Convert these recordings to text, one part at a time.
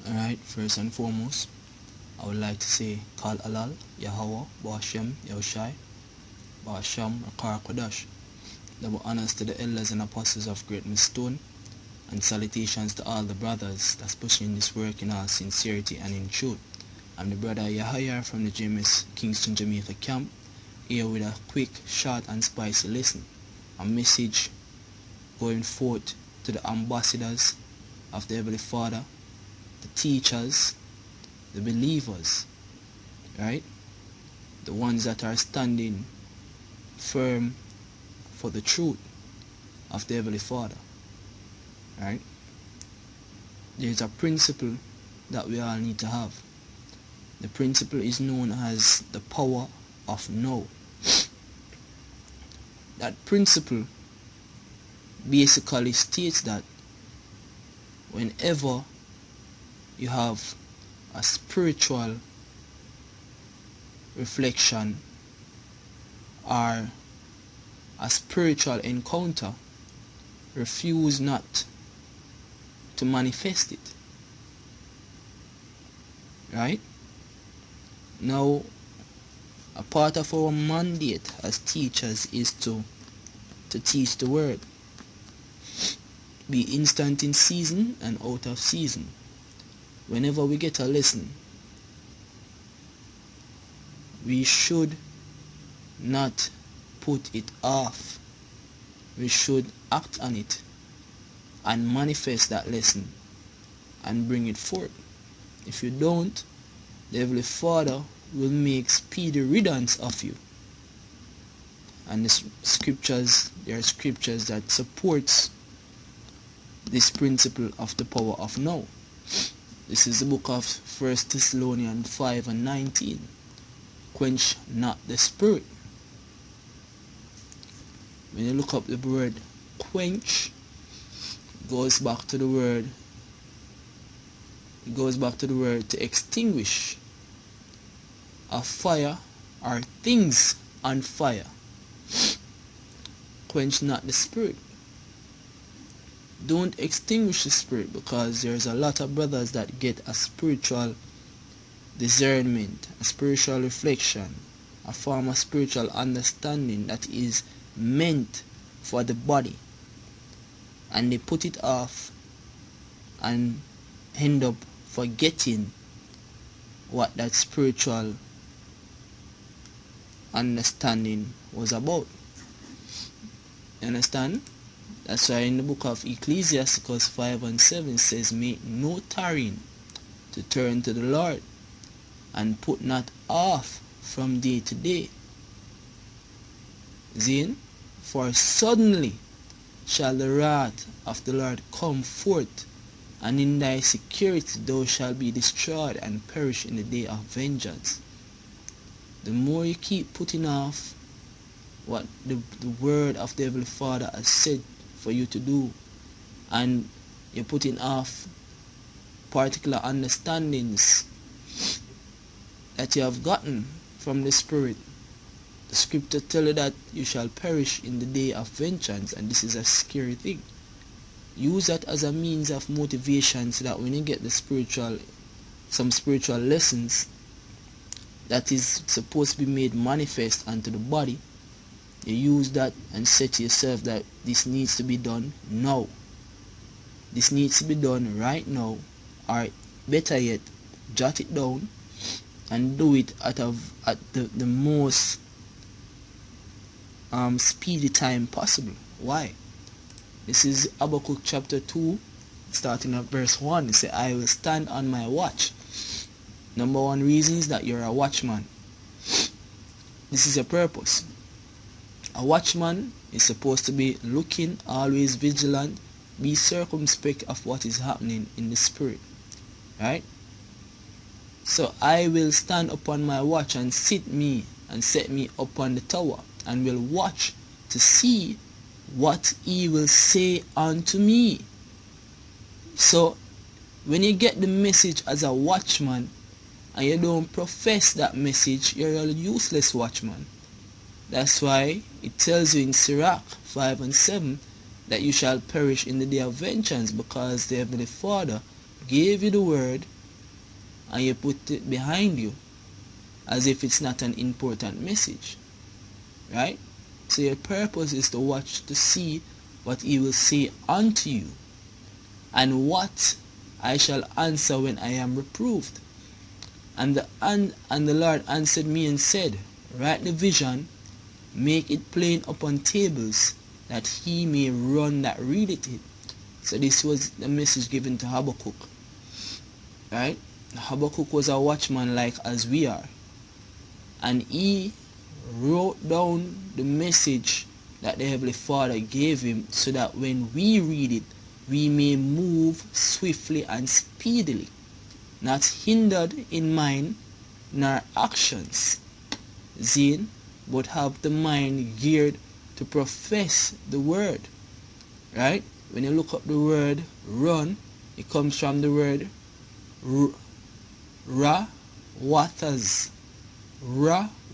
Alright, first and foremost, I would like to say Kal Alal, Yahweh, Ba'ashem, Yahushai, Ba'asham, Rakar Kodash. Double honors to the elders and apostles of Great Millstone, and salutations to all the brothers that's pushing this work in all sincerity and in truth. I'm the brother Yahya from the JMS Kingston, Jamaica camp, here with a quick, short and spicy lesson. A message going forth to the ambassadors of the Heavenly Father, the teachers, the believers, right? The ones that are standing firm for the truth of the Heavenly Father, right? There's a principle that we all need to have. The principle is known as the power of now. That principle basically states that whenever you have a spiritual reflection or a spiritual encounter, refuse not to manifest it. Right? Now, a part of our mandate as teachers is to teach the word. Be instant in season and out of season. Whenever we get a lesson, we should not put it off. We should act on it and manifest that lesson and bring it forth. If you don't, the Heavenly Father will make speedy riddance of you. And there are scriptures that supports this principle of the power of now. This is the book of 1 Thessalonians 5 and 19. Quench not the spirit. When you look up the word quench, it goes back to the word to extinguish a fire or things on fire. Quench not the spirit. Don't extinguish the spirit, because there's a lot of brothers that get a spiritual discernment, a spiritual reflection, a form of spiritual understanding that is meant for the body, and they put it off and end up forgetting what that spiritual understanding was about. You understand? That's why in the book of Ecclesiastes 5 and 7 says, make no tarrying to turn to the Lord, and put not off from day to day. Zin, for suddenly shall the wrath of the Lord come forth, and in thy security thou shalt be destroyed and perish in the day of vengeance. The more you keep putting off what the word of the Heavenly Father has said for you to do, and you're putting off particular understandings that you have gotten from the Spirit, the scripture tell you that you shall perish in the day of vengeance, and this is a scary thing. Use that as a means of motivation, so that when you get some spiritual lessons that is supposed to be made manifest unto the body, you use that and say to yourself that this needs to be done now. This needs to be done right now, or better yet, jot it down and do it at the most speedy time possible. Why? This is Habakkuk chapter 2, starting at verse 1. It says, I will stand on my watch. Number one reason is that you're a watchman. This is your purpose. A watchman is supposed to be looking, always vigilant, be circumspect of what is happening in the spirit. Right? So I will stand upon my watch and set me upon the tower, and will watch to see what he will say unto me. So when you get the message as a watchman and you don't profess that message, you're a useless watchman. That's why it tells you in Sirach 5 and 7 that you shall perish in the day of vengeance, because the Heavenly Father gave you the word and you put it behind you as if it's not an important message, right? So your purpose is to watch to see what he will say unto you, and what I shall answer when I am reproved. And the Lord answered me and said, write the vision, make it plain upon tables, that he may run that readeth it. So this was the message given to Habakkuk, right? Habakkuk was a watchman like as we are, and he wrote down the message that the Heavenly Father gave him, so that when we read it, we may move swiftly and speedily, not hindered in mind nor actions, Zine, but have the mind geared to profess the word, right? When you look up the word run, it comes from the word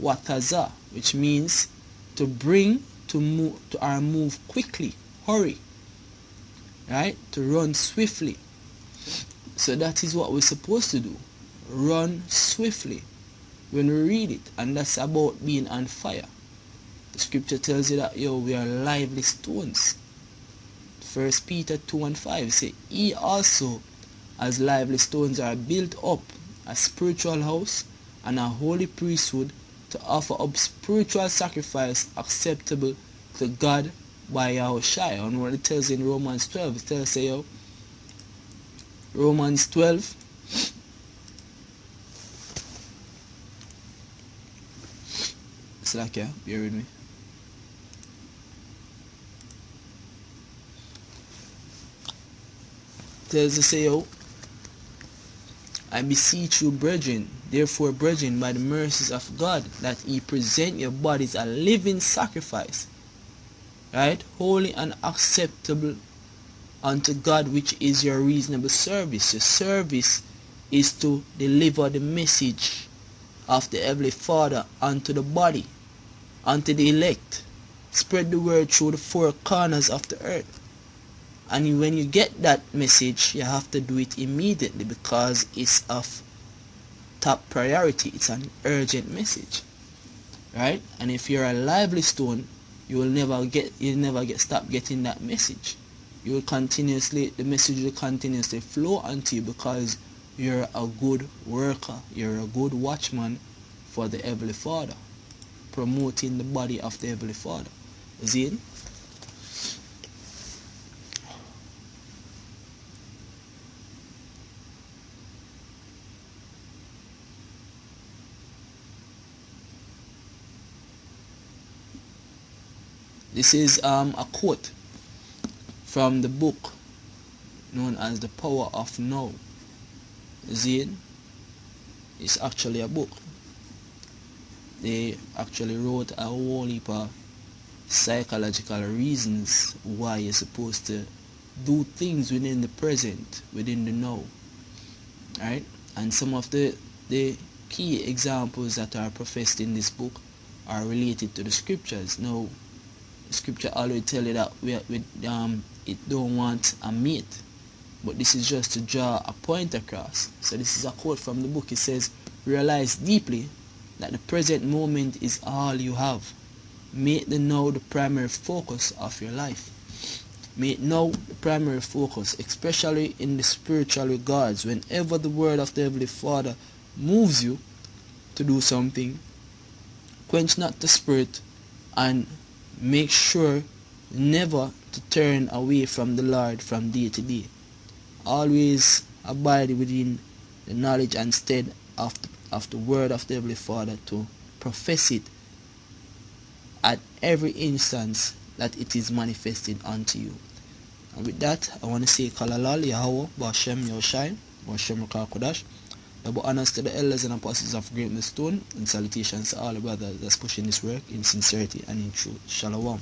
wataza, which means to bring, to move, or move quickly, hurry, right? To run swiftly. So that is what we're supposed to do, run swiftly when we read it, and that's about being on fire. The scripture tells you that we are lively stones. 1 Peter 2:5 say, ye also as lively stones are built up a spiritual house and a holy priesthood, to offer up spiritual sacrifice acceptable to God by Yahushua. And what it tells in Romans 12, it tells you, Romans 12 it's like, yeah, bear with me. Tells us, say, I beseech you, brethren, therefore, brethren, by the mercies of God, that ye present your bodies a living sacrifice, right, holy and acceptable unto God, which is your reasonable service. Your service is to deliver the message of the Heavenly Father unto the body, unto the elect. Spread the word through the four corners of the earth. And when you get that message, you have to do it immediately, because it's of top priority. It's an urgent message, right? And if you're a lively stone, you'll never get stop getting that message. You will continuously, the message will continuously flow onto you, because you're a good worker, you're a good watchman for the Heavenly Father, promoting the body of the Heavenly Father. Zine? This is a quote from the book known as The Power of Now. Zine is actually a book. They actually wrote a whole heap of psychological reasons why you're supposed to do things within the present, within the now, right? And some of the key examples that are professed in this book are related to the scriptures. Now, the scripture always tell you that it don't want a mate, but this is just to draw a point across. So this is a quote from the book. It says, realize deeply that the present moment is all you have. Make the now the primary focus of your life. Make now the primary focus, especially in the spiritual regards. Whenever the word of the Heavenly Father moves you to do something, quench not the spirit, and make sure never to turn away from the Lord from day to day. Always abide within the knowledge and stead of the word of the Heavenly Father, to profess it at every instance that it is manifested unto you. And with that, I want to say Kalalal Yahweh Bashem Yoshai Bashem Kodash. Double honors to the elders and apostles of Great Millstone, and salutations to all the brothers that's pushing this work in sincerity and in truth. Shalom.